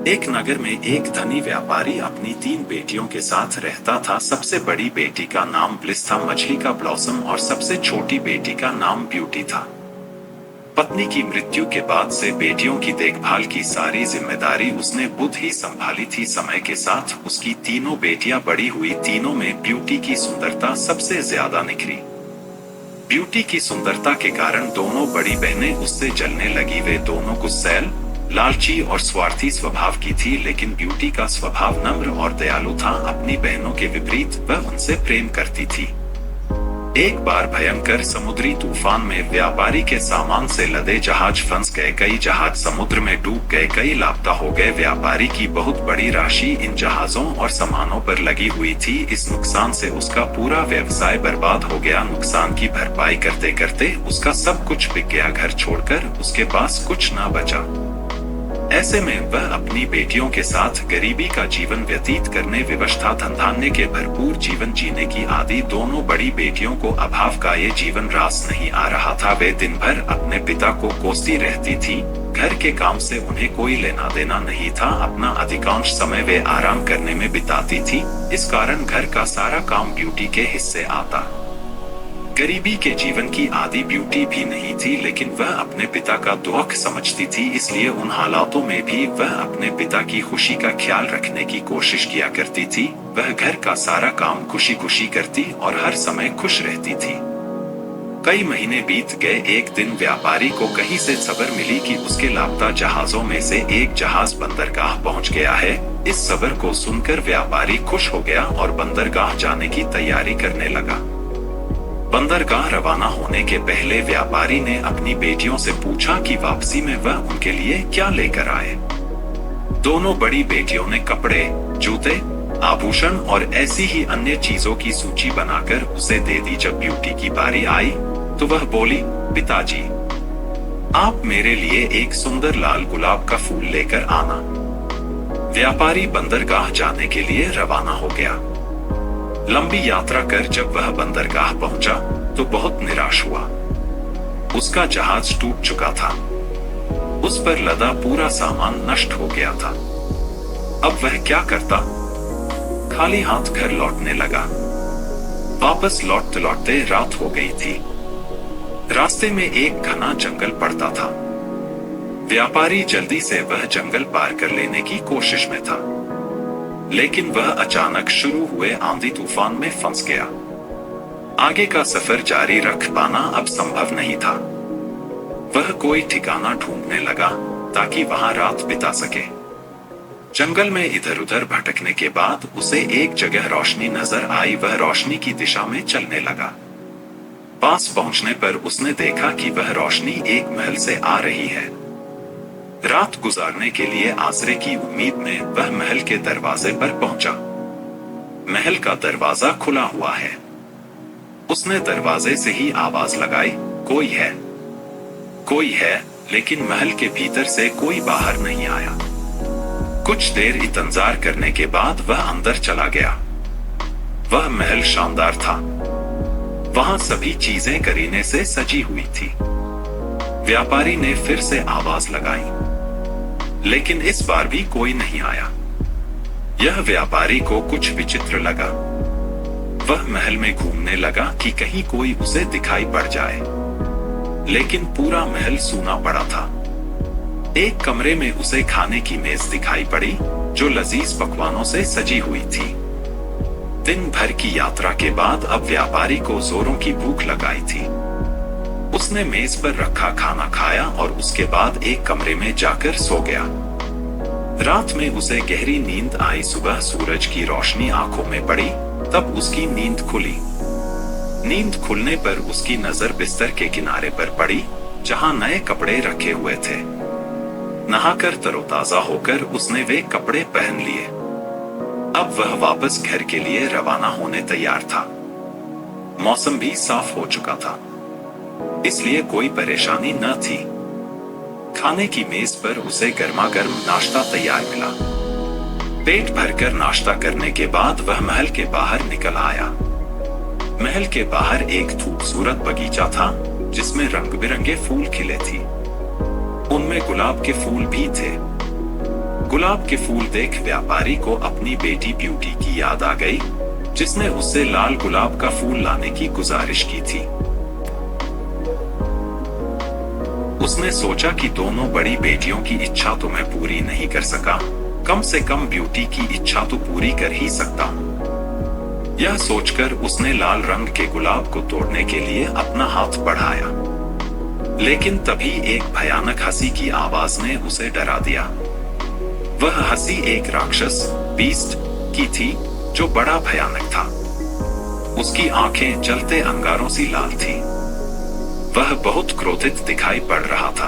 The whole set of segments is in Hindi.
एक नगर में एक धनी व्यापारी अपनी 3 बेटियों के साथ रहता था। सबसे बड़ी बेटी का नाम ब्लिस था, मछली का ब्लॉसम, और सबसे छोटी बेटी का नाम ब्यूटी था। पत्नी की मृत्यु के बाद से बेटियों की देखभाल की सारी जिम्मेदारी उसने खुद ही संभाली थी। समय के साथ उसकी तीनों बेटियां बड़ी हुई। तीनों में ब्यूटी की सुंदरता सबसे ज्यादा निखरी। ब्यूटी की सुंदरता के कारण दोनों बड़ी बहनें उससे जलने लगी। वे दोनों गुस्सैल, लालची और स्वार्थी स्वभाव की थी, लेकिन ब्यूटी का स्वभाव नम्र और दयालु था। अपनी बहनों के विपरीत वह उनसे प्रेम करती थी। एक बार भयंकर समुद्री तूफान में व्यापारी के सामान से लदे जहाज फंस गए। कई जहाज समुद्र में डूब गए, कई लापता हो गए। व्यापारी की बहुत बड़ी राशि इन जहाजों और सामानों पर लगी हुई थी। इस नुकसान से उसका पूरा व्यवसाय बर्बाद हो गया। नुकसान की भरपाई करते करते उसका सब कुछ बिक गया। घर छोड़कर उसके पास कुछ ना बचा। ऐसे में वह अपनी बेटियों के साथ गरीबी का जीवन व्यतीत करने विवश था। धनधान्य के भरपूर जीवन जीने की आदि दोनों बड़ी बेटियों को अभाव का ये जीवन रास नहीं आ रहा था। वे दिन भर अपने पिता को कोसती रहती थी। घर के काम से उन्हें कोई लेना देना नहीं था। अपना अधिकांश समय वे आराम करने में बिताती थी। इस कारण घर का सारा काम ब्यूटी के हिस्से आता। गरीबी के जीवन की आदि ब्यूटी भी नहीं थी, लेकिन वह अपने पिता का दुख समझती थी। इसलिए उन हालातों में भी वह अपने पिता की खुशी का ख्याल रखने की कोशिश किया करती थी। वह घर का सारा काम खुशी खुशी करती और हर समय खुश रहती थी। कई महीने बीत गए। एक दिन व्यापारी को कहीं से खबर मिली कि उसके लापता जहाजों में से एक जहाज बंदरगाह पहुंच गया है। इस खबर को सुनकर व्यापारी खुश हो गया और बंदरगाह जाने की तैयारी करने लगा। बंदरगाह रवाना होने के पहले व्यापारी ने अपनी बेटियों से पूछा कि वापसी में वह उनके लिए क्या लेकर आए। दोनों बड़ी बेटियों ने कपड़े, जूते, आभूषण और ऐसी ही अन्य चीजों की सूची बनाकर उसे दे दी। जब ब्यूटी की बारी आई तो वह बोली, पिताजी, आप मेरे लिए एक सुंदर लाल गुलाब का फूल लेकर आना। व्यापारी बंदरगाह जाने के लिए रवाना हो गया। लंबी यात्रा कर जब वह बंदरगाह पहुंचा तो बहुत निराश हुआ। उसका जहाज टूट चुका था। उस पर लदा पूरा सामान नष्ट हो गया था। अब वह क्या करता? खाली हाथ घर लौटने लगा। वापस लौटते लौटते रात हो गई थी। रास्ते में एक घना जंगल पड़ता था। व्यापारी जल्दी से वह जंगल पार कर लेने की कोशिश में था, लेकिन वह अचानक शुरू हुए आंधी तूफान में फंस गया। आगे का सफर जारी रख पाना अब संभव नहीं था। वह कोई ठिकाना ढूंढने लगा ताकि वहां रात बिता सके। जंगल में इधर उधर भटकने के बाद उसे एक जगह रोशनी नजर आई। वह रोशनी की दिशा में चलने लगा। पास पहुंचने पर उसने देखा कि वह रोशनी एक महल से आ रही है। रात गुजारने के लिए आसरे की उम्मीद में वह महल के दरवाजे पर पहुंचा। महल का दरवाजा खुला हुआ है। उसने दरवाजे से ही आवाज लगाई, कोई है, कोई है, लेकिन महल के भीतर से कोई बाहर नहीं आया। कुछ देर इंतजार करने के बाद वह अंदर चला गया। वह महल शानदार था। वहां सभी चीजें करीने से सजी हुई थी। व्यापारी ने फिर से आवाज लगाई, लेकिन इस बार भी कोई नहीं आया। यह व्यापारी को कुछ विचित्र लगा। वह महल में घूमने लगा कि कहीं कोई उसे दिखाई पड़ जाए, लेकिन पूरा महल सूना पड़ा था। एक कमरे में उसे खाने की मेज दिखाई पड़ी, जो लजीज पकवानों से सजी हुई थी। दिन भर की यात्रा के बाद अब व्यापारी को जोरों की भूख लगाई थी। उसने मेज पर रखा खाना खाया और उसके बाद एक कमरे में जाकर सो गया। रात में उसे गहरी नींद आई। सुबह सूरज की रोशनी आंखों में पड़ी, तब उसकी नींद खुली। नींद खुलने पर उसकी नजर बिस्तर के किनारे पर पड़ी, जहां नए कपड़े रखे हुए थे। नहाकर तरोताजा होकर उसने वे कपड़े पहन लिए। अब वह वापस घर के लिए रवाना होने तैयार था। मौसम भी साफ हो चुका था, इसलिए कोई परेशानी न थी। खाने की मेज पर उसे गर्मा गर्म नाश्ता तैयार मिला। पेट भरकर नाश्ता करने के बाद वह महल के बाहर निकल आया। महल के बाहर एक खूबसूरत बगीचा था, जिसमें रंग बिरंगे फूल खिले थे। उनमें गुलाब के फूल भी थे। गुलाब के फूल देख व्यापारी को अपनी बेटी ब्यूटी की याद आ गई, जिसने उससे लाल गुलाब का फूल लाने की गुजारिश की थी। उसने सोचा कि दोनों बड़ी बेटियों की इच्छा तो मैं पूरी नहीं कर सका, कम से कम ब्यूटी की इच्छा तो पूरी कर ही सकता हूं। यह सोचकर उसने लाल रंग के गुलाब को तोड़ने के लिए अपना हाथ बढ़ाया, लेकिन तभी एक भयानक हंसी की आवाज ने उसे डरा दिया। वह हंसी एक राक्षस बीस्ट की थी, जो बड़ा भयानक था। उसकी आंखें जलते अंगारों सी लाल थी। वह बहुत क्रोधित दिखाई पड़ रहा था।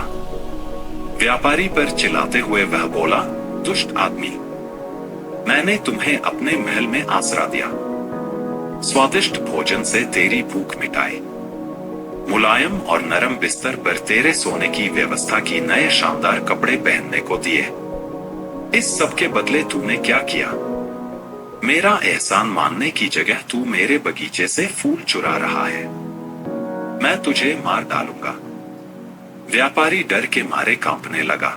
व्यापारी पर चिल्लाते हुए वह बोला, दुष्ट आदमी, मैंने तुम्हें अपने महल में आसरा दिया, स्वादिष्ट भोजन से तेरी भूख मिटाई, मुलायम और नरम बिस्तर पर तेरे सोने की व्यवस्था की, नए शानदार कपड़े पहनने को दिए। इस सब के बदले तूने क्या किया? मेरा एहसान मानने की जगह तू मेरे बगीचे से फूल चुरा रहा है। मैं तुझे मार डालूंगा। व्यापारी डर के मारे कांपने लगा।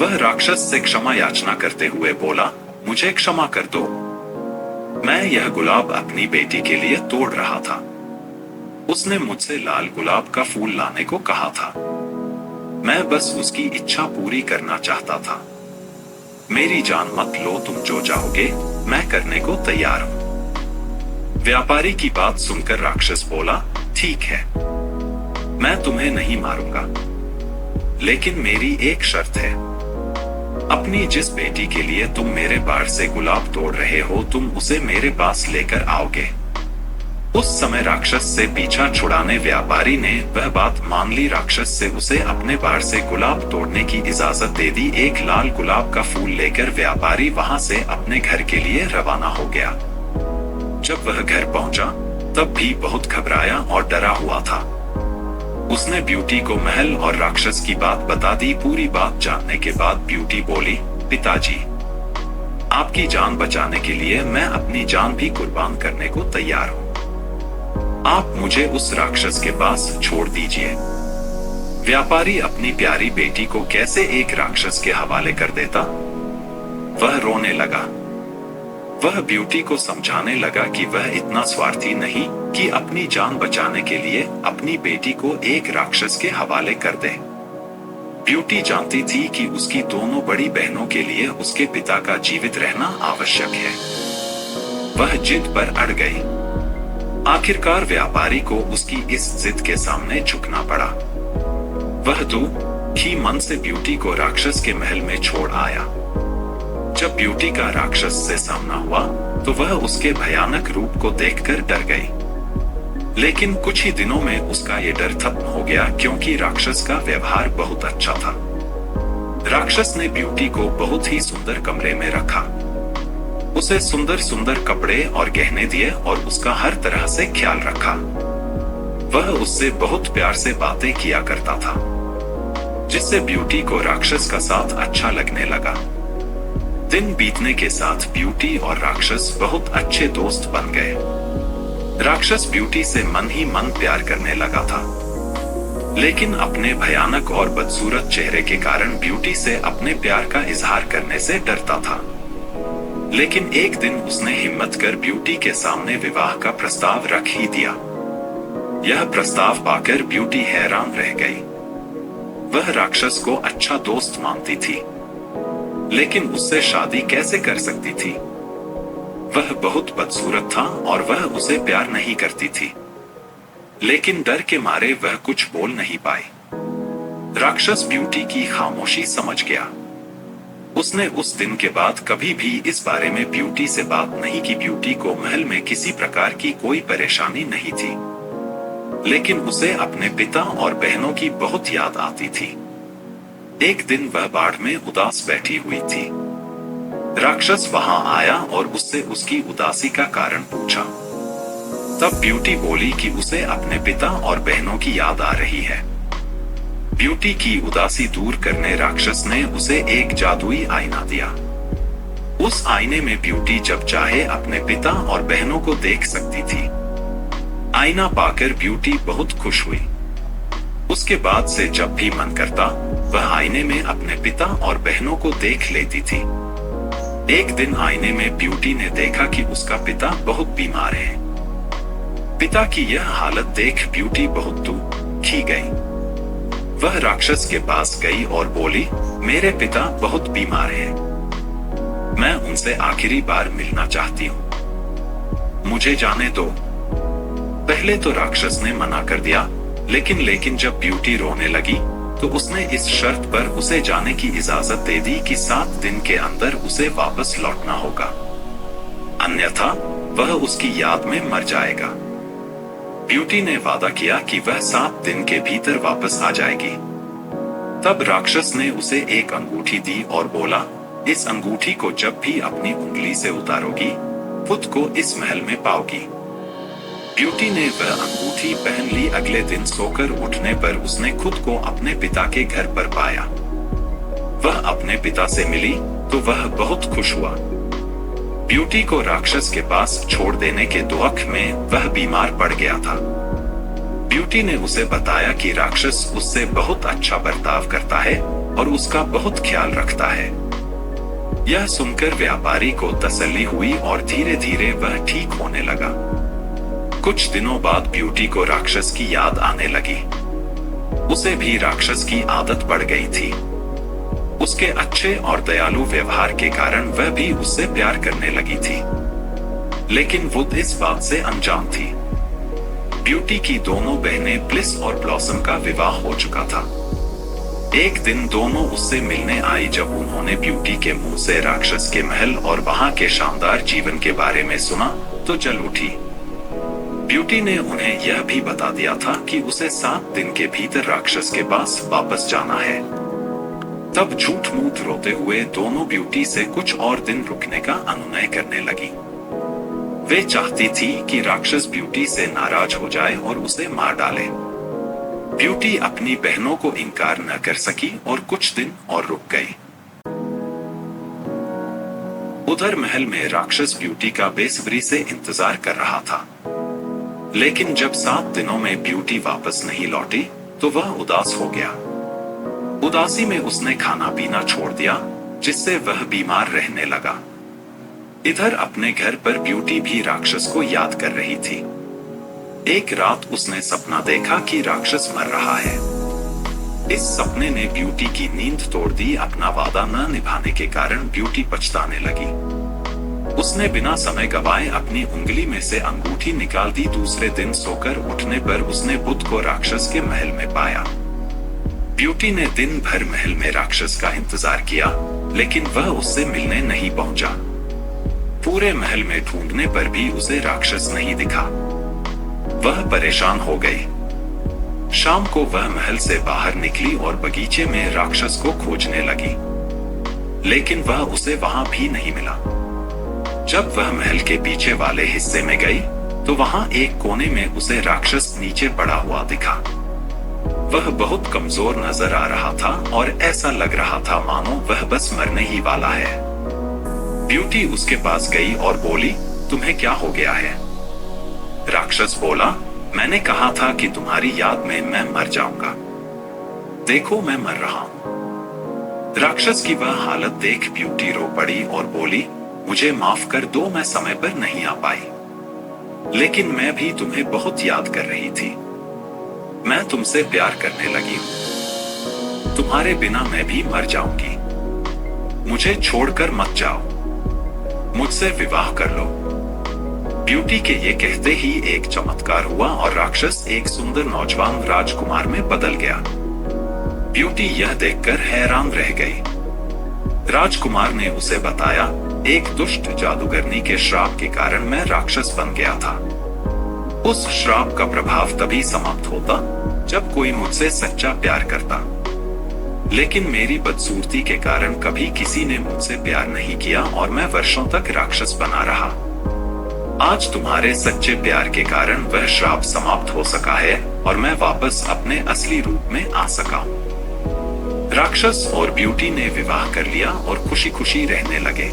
वह राक्षस से क्षमा याचना करते हुए बोला, मुझे क्षमा कर दो। मैं यह गुलाब अपनी बेटी के लिए तोड़ रहा था। उसने मुझसे लाल गुलाब का फूल लाने को कहा था। मैं बस उसकी इच्छा पूरी करना चाहता था। मेरी जान मत लो, तुम जो चाहोगे मैं करने को तैयार हूं। व्यापारी की बात सुनकर राक्षस बोला, ठीक है, मैं तुम्हें नहीं मारूंगा, लेकिन मेरी एक शर्त है। अपनी जिस बेटी के लिए तुम मेरे बाड़ से गुलाब तोड़ रहे हो, तुम उसे मेरे पास लेकर आओगे। उस समय राक्षस से पीछा छुड़ाने व्यापारी ने वह बात मान ली। राक्षस से उसे अपने बाड़ से गुलाब तोड़ने की इजाजत दे दी। एक लाल गुलाब का फूल लेकर व्यापारी वहां से अपने घर के लिए रवाना हो गया। जब वह घर पहुंचा तब भी बहुत घबराया और डरा हुआ था। उसने ब्यूटी को महल और राक्षस की बात बता दी। पूरी बात जानने के बाद ब्यूटी बोली, पिताजी, आपकी जान बचाने के लिए मैं अपनी जान भी कुर्बान करने को तैयार हूं। आप मुझे उस राक्षस के पास छोड़ दीजिए। व्यापारी अपनी प्यारी बेटी को कैसे एक राक्षस के हवाले कर देता? वह रोने लगा। वह ब्यूटी को समझाने लगा कि वह इतना स्वार्थी नहीं कि अपनी जान बचाने के लिए अपनी बेटी को एक राक्षस के हवाले कर दे। ब्यूटी जानती थी कि उसकी दोनों बड़ी बहनों के लिए उसके पिता का जीवित रहना आवश्यक है। वह जिद पर अड़ गई। आखिरकार व्यापारी को उसकी इस जिद के सामने झुकना पड़ा। वह दुखी मन से ब्यूटी को राक्षस के महल में छोड़ आया। जब ब्यूटी का राक्षस से सामना हुआ तो वह उसके भयानक रूप को देखकर डर गई। लेकिन कुछ ही दिनों में उसका ये डर खत्म हो गया, क्योंकि राक्षस का व्यवहार बहुत अच्छा था। राक्षस ने ब्यूटी को बहुत ही सुंदर कमरे में रखा। उसे सुंदर सुंदर कपड़े और गहने दिए और उसका हर तरह से ख्याल रखा। वह उससे बहुत प्यार से बातें किया करता था, जिससे ब्यूटी को राक्षस का साथ अच्छा लगने लगा। दिन बीतने के साथ ब्यूटी और राक्षस बहुत अच्छे दोस्त बन गए। राक्षस ब्यूटी से मन ही मन प्यार करने लगा था, लेकिन अपने भयानक और बदसूरत चेहरे के कारण ब्यूटी से अपने प्यार का इजहार करने से डरता था। लेकिन एक दिन उसने हिम्मत कर ब्यूटी के सामने विवाह का प्रस्ताव रख ही दिया। यह प्रस्ताव पाकर ब्यूटी हैरान रह गई। वह राक्षस को अच्छा दोस्त मानती थी, लेकिन उससे शादी कैसे कर सकती थी? वह बहुत बदसूरत था और वह उसे प्यार नहीं करती थी। लेकिन डर के मारे वह कुछ बोल नहीं पाई। राक्षस ब्यूटी की खामोशी समझ गया। उसने उस दिन के बाद कभी भी इस बारे में ब्यूटी से बात नहीं की। ब्यूटी को महल में किसी प्रकार की कोई परेशानी नहीं थी, लेकिन उसे अपने पिता और बहनों की बहुत याद आती थी। एक दिन वह बाड़ में उदास बैठी हुई थी। राक्षस वहां आया और उससे उसकी उदासी का कारण पूछा। तब ब्यूटी बोली कि उसे अपने पिता और बहनों की याद आ रही है। ब्यूटी की उदासी दूर करने राक्षस ने उसे एक जादुई आईना दिया। उस आईने में ब्यूटी जब चाहे अपने पिता और बहनों को देख सकती थी। आईना पाकर ब्यूटी बहुत खुश हुई। उसके बाद से जब भी मन करता वह आईने में अपने पिता और बहनों को देख लेती थी। एक दिन आईने में ब्यूटी ने देखा कि उसका पिता बहुत बीमार है। पिता की यह हालत देख ब्यूटी बहुत दुखी गई। वह राक्षस के पास गई और बोली, मेरे पिता बहुत बीमार हैं। मैं उनसे आखिरी बार मिलना चाहती हूँ, मुझे जाने दो। पहले तो राक्षस ने मना कर दिया, लेकिन जब ब्यूटी रोने लगी तो उसने इस शर्त पर उसे जाने की इजाजत दे दी कि 7 दिन के अंदर उसे वापस लौटना होगा, अन्यथा वह उसकी याद में मर जाएगा। ब्यूटी ने वादा किया कि वह 7 दिन के भीतर वापस आ जाएगी। तब राक्षस ने उसे एक अंगूठी दी और बोला, इस अंगूठी को जब भी अपनी उंगली से उतारोगी, खुद को इस महल में पाओगी। ब्यूटी ने वह अंगूठी पहन ली। अगले दिन सोकर उठने पर उसने खुद को अपने पिता के घर पर पाया। वह अपने पिता से मिली तो वह बहुत खुश हुआ। ब्यूटी को राक्षस के पास छोड़ देने के दुख में वह बीमार पड़ गया था। ब्यूटी ने उसे बताया कि राक्षस उससे बहुत अच्छा बर्ताव करता है और उसका बहुत ख्याल रखता है। यह सुनकर व्यापारी को तसल्ली हुई और धीरे धीरे वह ठीक होने लगा। कुछ दिनों बाद ब्यूटी को राक्षस की याद आने लगी। उसे भी राक्षस की आदत पड़ गई थी। उसके अच्छे और दयालु व्यवहार के कारण वह भी उससे प्यार करने लगी थी, लेकिन वो इस बात से अनजान थी। ब्यूटी की दोनों बहनें ब्लिस और ब्लॉसम का विवाह हो चुका था। एक दिन दोनों उससे मिलने आई। जब उन्होंने ब्यूटी के मुंह से राक्षस के महल और वहां के शानदार जीवन के बारे में सुना तो जल उठी। ब्यूटी ने उन्हें यह भी बता दिया था कि उसे 7 दिन के भीतर राक्षस के पास वापस जाना है। तब झूठ मूठ रोते हुए दोनों ब्यूटी से कुछ और दिन रुकने का अनुनय करने लगी। वे चाहती थी कि राक्षस ब्यूटी से नाराज हो जाए और उसे मार डाले। ब्यूटी अपनी बहनों को इनकार न कर सकी और कुछ दिन और रुक गई। उधर महल में राक्षस ब्यूटी का बेसब्री से इंतजार कर रहा था, लेकिन जब 7 दिनों में ब्यूटी वापस नहीं लौटी तो वह उदास हो गया। उदासी में उसने खाना पीना छोड़ दिया, जिससे वह बीमार रहने लगा। इधर अपने घर पर ब्यूटी भी राक्षस को याद कर रही थी। एक रात उसने सपना देखा कि राक्षस मर रहा है। इस सपने ने ब्यूटी की नींद तोड़ दी। अपना वादा न निभाने के कारण ब्यूटी पछताने लगी। उसने बिना समय गवाए अपनी उंगली में से अंगूठी निकाल दी। दूसरे दिन सोकर उठने पर उसने बुध को राक्षस के महल में पाया। ब्यूटी ने दिन भर महल में राक्षस का इंतजार किया, लेकिन वह उससे मिलने नहीं पहुंचा। पूरे महल में ढूंढने पर भी उसे राक्षस नहीं दिखा। वह परेशान हो गई। शाम को वह महल से बाहर निकली और बगीचे में राक्षस को खोजने लगी, लेकिन वह उसे वहां भी नहीं मिला। जब वह महल के पीछे वाले हिस्से में गई तो वहां एक कोने में उसे राक्षस नीचे पड़ा हुआ दिखा। वह बहुत कमजोर नजर आ रहा था और ऐसा लग रहा था मानो वह बस मरने ही वाला है। ब्यूटी उसके पास गई और बोली, तुम्हें क्या हो गया है? राक्षस बोला, मैंने कहा था कि तुम्हारी याद में मैं मर जाऊंगा। देखो मैं मर रहा हूं। राक्षस की वह हालत देख ब्यूटी रो पड़ी और बोली, मुझे माफ कर दो, मैं समय पर नहीं आ पाई, लेकिन मैं भी तुम्हें बहुत याद कर रही थी। मैं तुमसे प्यार करने लगी हूं। तुम्हारे बिना मैं भी मर जाऊंगी। मुझे छोड़कर मत जाओ, मुझसे विवाह कर लो। ब्यूटी के ये कहते ही एक चमत्कार हुआ और राक्षस एक सुंदर नौजवान राजकुमार में बदल गया। ब्यूटी यह देखकर हैरान रह गई। राजकुमार ने उसे बताया, एक दुष्ट जादूगरनी के श्राप के कारण मैं राक्षस बन गया था। उस श्राप का प्रभाव तभी समाप्त होता जब कोई मुझसे सच्चा प्यार करता, लेकिन मेरी बदसूरती के कारण कभी किसी ने मुझसे प्यार नहीं किया और मैं वर्षों तक राक्षस बना रहा। आज तुम्हारे सच्चे प्यार के कारण वह श्राप समाप्त हो सका है और मैं वापस अपने असली रूप में आ सका हूं। राक्षस और ब्यूटी ने विवाह कर लिया और खुशी खुशी रहने लगे।